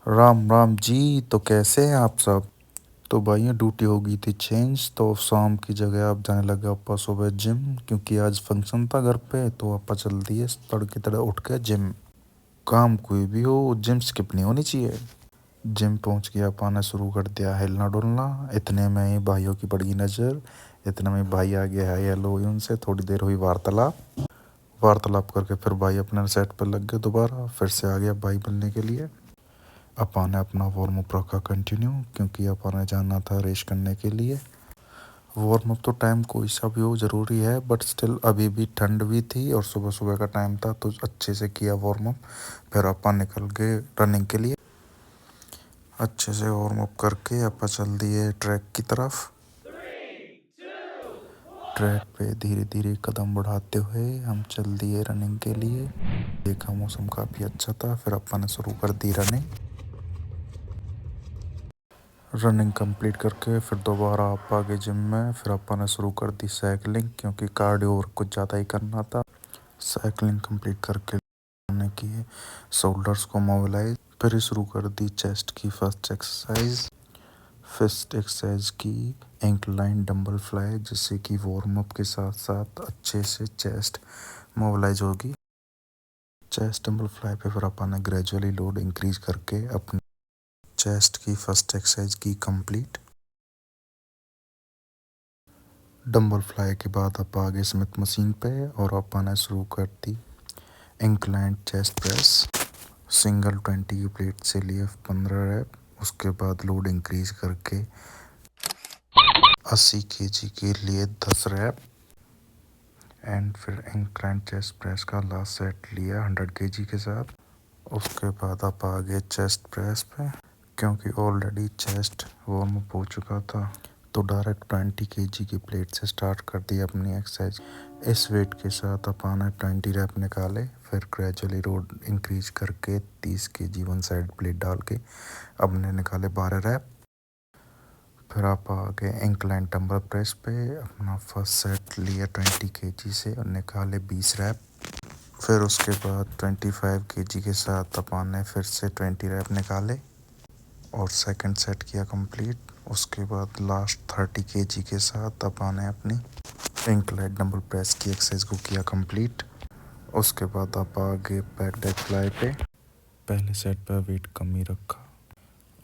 राम राम जी। तो कैसे हैं आप सब। तो भाइयों ड्यूटी हो गई थी चेंज, तो शाम की जगह आप जाने लगे अपा सुबह जिम, क्योंकि आज फंक्शन था घर पे। तो अपा चल दिए तड़के तड़के उठ के जिम। काम कोई भी हो जिम स्किप नहीं होनी चाहिए। जिम पहुंच के अपा ने शुरू कर दिया हिलना डुलना। इतने में ही भाइयों की पड़ी नज़र। इतने में भाई आ गया है, हेलो हुई उनसे, थोड़ी देर हुई वार्तालाप। वार्तालाप करके फिर भाई अपने सेट पर लग गए दोबारा, फिर से आ गया भाई मिलने के लिए। अपा ने अपना वार्म अप रखा कंटिन्यू, क्योंकि अपा ने जाना था रेस करने के लिए। वार्म अप तो टाइम कोई सा भी हो ज़रूरी है, बट स्टिल अभी भी ठंड भी थी और सुबह सुबह का टाइम था, तो अच्छे से किया वार्म अप। फिर अपा निकल गए रनिंग के लिए। अच्छे से वार्म अप करके अपा चल दिए ट्रैक की तरफ। ट्रैक पे धीरे धीरे कदम बढ़ाते हुए हम चल दिए रनिंग के लिए। देखा मौसम काफ़ी अच्छा था, फिर अपा ने शुरू कर दी रनिंग। रनिंग कंप्लीट करके फिर दोबारा आप आ गए जिम में। फिर अपन ने शुरू कर दी साइकिलिंग, क्योंकि कार्डियो और कुछ ज़्यादा ही करना था। साइकिलिंग कंप्लीट करके ने किए शोल्डर्स को मोबिलाइज। फिर शुरू कर दी चेस्ट की फर्स्ट एक्सरसाइज। फर्स्ट एक्सरसाइज की इंक्लाइन डंबल फ्लाई, जिससे कि वार्म अप के साथ साथ अच्छे से चेस्ट मोबिलाइज होगी। चेस्ट डंबल फ्लाई पे फिर अपन ने ग्रेजुअली लोड इंक्रीज करके अपने चेस्ट की फर्स्ट एक्सरसाइज की कंप्लीट। डंबल फ्लाई के बाद आप आगे स्मिथ मशीन पे और अपन ने शुरू कर दी इंक्लाइंट चेस्ट प्रेस। सिंगल 20 की प्लेट से लिए 15 रैप। उसके बाद लोड इंक्रीज करके 80 केजी के लिए 10 रैप। एंड फिर इंक्लाइंट चेस्ट प्रेस का लास्ट सेट लिया 100 केजी के साथ। उसके बाद आप आगे चेस्ट प्रेस पे, क्योंकि ऑलरेडी चेस्ट वार्म अप हो चुका था, तो डायरेक्ट 20 केजी की प्लेट से स्टार्ट कर दी अपनी एक्सरसाइज। इस वेट के साथ अपन ने 20 रैप निकाले। फिर ग्रेजुअली लोड इंक्रीज करके 30 केजी वन साइड प्लेट डाल के अपने निकाले 12 रैप। फिर आप आगे इंक्लाइन डंबल प्रेस पे अपना फर्स्ट सेट लिया 20 केजी से और निकाले 20 रैप। फिर उसके बाद 25 केजी के साथ अपन ने फिर से 20 रैप निकाले और सेकंड सेट किया कंप्लीट। उसके बाद लास्ट 30 केजी के साथ अपन ने अपनी इंक्लाइन डंबल प्रेस की एक्सरसाइज को किया कंप्लीट। उसके बाद आप आगे बैक डेक फ्लाई पे पहले सेट पर वेट कम ही रखा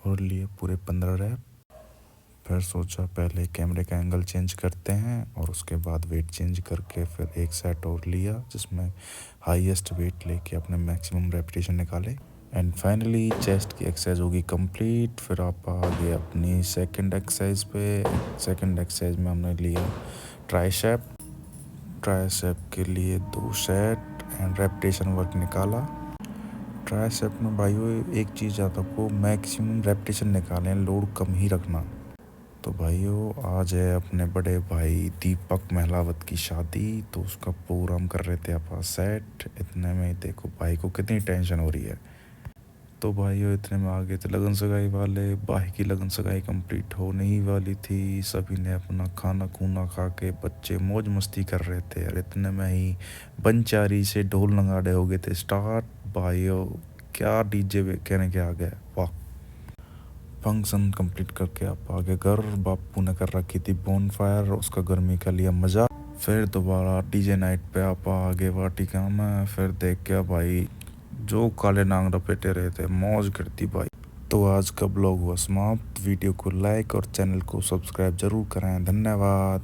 और लिए पूरे 15 रैप। फिर सोचा पहले कैमरे का एंगल चेंज करते हैं और उसके बाद वेट चेंज करके फिर एक सेट और लिया, जिसमें हाईएस्ट वेट लेके अपने मैक्सिमम रेपिटेशन निकाले। एंड फाइनली चेस्ट की एक्सरसाइज होगी कंप्लीट। फिर आप आ गए अपनी सेकंड एक्सरसाइज पे। सेकंड एक्सरसाइज में हमने लिया ट्राइसेप। ट्राइसेप के लिए 2 सेट एंड रेपिटेशन वर्क निकाला। ट्राइसेप में भाइयों एक चीज़ याद रखो, मैक्सिमम रेपिटेशन निकालें, लोड कम ही रखना। तो भाइयों आज है अपने बड़े भाई दीपक महलावत की शादी, तो उसका प्रोग्राम कर रहे थे आप सेट। इतने में देखो भाई को कितनी टेंशन हो रही है। तो भाइयों इतने में आ गए थे लगन सगाई वाले। भाई की लगन सगाई कंप्लीट होने ही वाली थी। सभी ने अपना खाना खूना खा के बच्चे मौज मस्ती कर रहे थे और इतने में ही बंचारी से ढोल नगाड़े हो गए थे स्टार्ट। भाइयों क्या डीजे कहने के आ गया, वाह। फंक्शन कंप्लीट करके आप आगे घर। बापू ने कर रखी थी बोन फायर, उसका गर्मी का लिया मज़ा। फिर दोबारा डीजे नाइट पे आप आगे वाटिका में। फिर देख के भाई जो काले नांग लपेटे रहे थे, मौज करती भाई। तो आज का ब्लॉग हुआ समाप्त। वीडियो को लाइक और चैनल को सब्सक्राइब जरूर करें। धन्यवाद।